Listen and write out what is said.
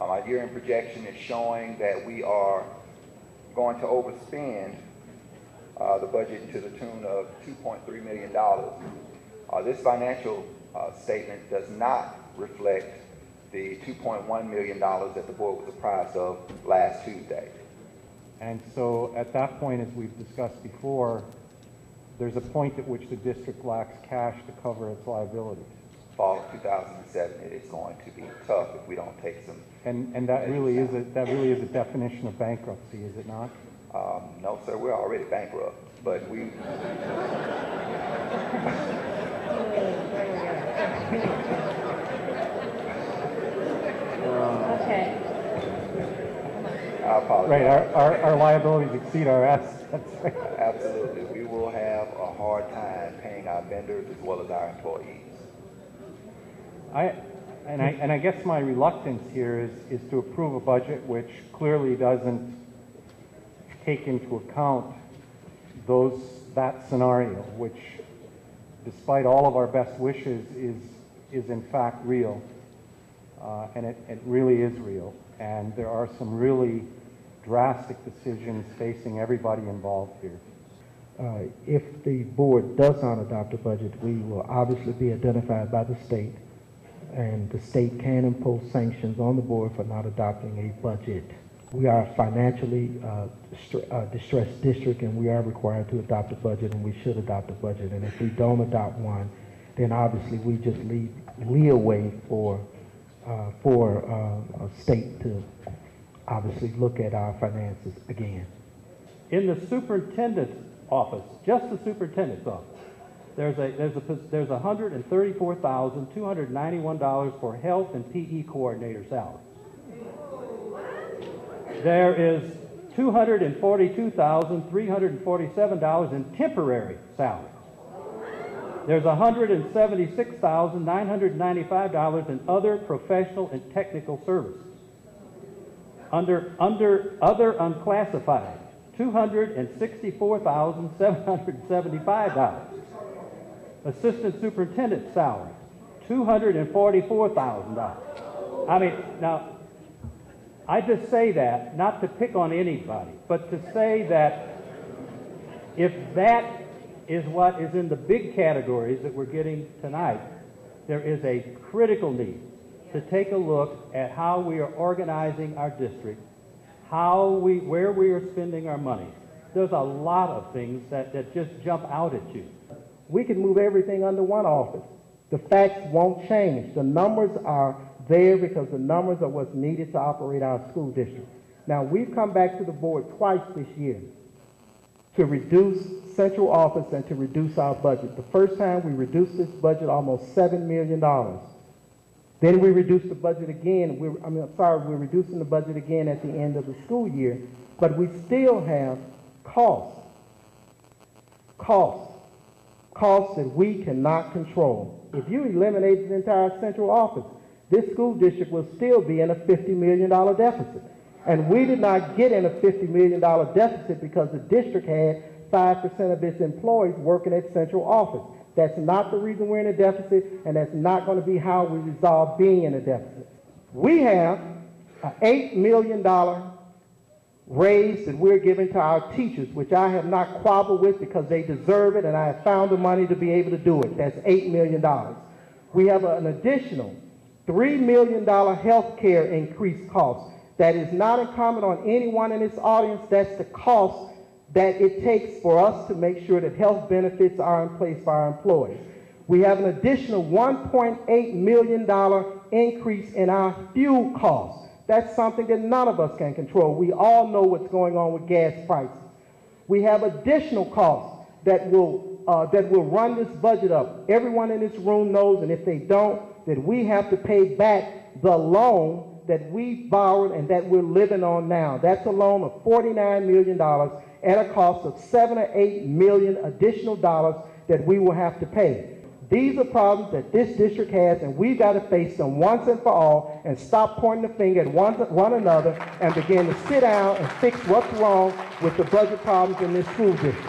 Our year-end projection is showing that we are going to overspend the budget to the tune of $2.3 million. This financial statement does not reflect the $2.1 million that the board was apprised of last Tuesday. And so at that point, as we've discussed before, there's a point at which the district lacks cash to cover its liabilities. Fall of 2007, it is going to be tough if we don't take some. And that really is a definition of bankruptcy, is it not? No, sir, we're already bankrupt, but we. Okay. I apologize. Right, our liabilities exceed our assets. Absolutely. We will have a hard time paying our vendors as well as our employees. I guess my reluctance here is to approve a budget which clearly doesn't take into account that scenario, which, despite all of our best wishes, is in fact real, and it really is real. And there are some really drastic decisions facing everybody involved here. If the board does not adopt a budget, we will obviously be identified by the state, and the state can impose sanctions on the board for not adopting a budget. We are a financially distressed district, and we are required to adopt a budget, and we should adopt a budget. And if we don't adopt one, then obviously we just leave leeway for a state to obviously look at our finances again. In the superintendent's office, just the superintendent's office, there's $134,291 for health and PE coordinator salary. There is $242,347 in temporary salary. There's $176,995 in other professional and technical services. Under other unclassified, $264,775. Assistant superintendent salary, $244,000. I mean, now, I just say that not to pick on anybody, but to say that if that is what is in the big categories that we're getting tonight, there is a critical need to take a look at how we are organizing our district, where we are spending our money. There's a lot of things that just jump out at you. We can move everything under one office. The facts won't change. The numbers are there because the numbers are what's needed to operate our school district. Now, we've come back to the board twice this year to reduce central office and to reduce our budget. The first time we reduced this budget almost $7 million. Then we reduced the budget again. We're reducing the budget again at the end of the school year, but we still have costs that we cannot control. If you eliminate the entire central office, this school district will still be in a $50 million deficit. And we did not get in a $50 million deficit because the district had 5% of its employees working at central office. That's not the reason we're in a deficit, and that's not going to be how we resolve being in a deficit. We have an $8 million raise that we're giving to our teachers, which I have not quabbled with because they deserve it, and I have found the money to be able to do it. That's $8 million. We have an additional $3 million health care increased cost. That is not incumbent on anyone in this audience. That's the cost that it takes for us to make sure that health benefits are in place for our employees. We have an additional $1.8 million increase in our fuel costs. That's something that none of us can control. We all know what's going on with gas prices. We have additional costs that will run this budget up. Everyone in this room knows, and if they don't, that we have to pay back the loan that we borrowed and that we're living on now. That's a loan of $49 million at a cost of $7 or $8 million additional dollars that we will have to pay. These are problems that this district has, and we've got to face them once and for all and stop pointing the finger at one another and begin to sit down and fix what's wrong with the budget problems in this school district.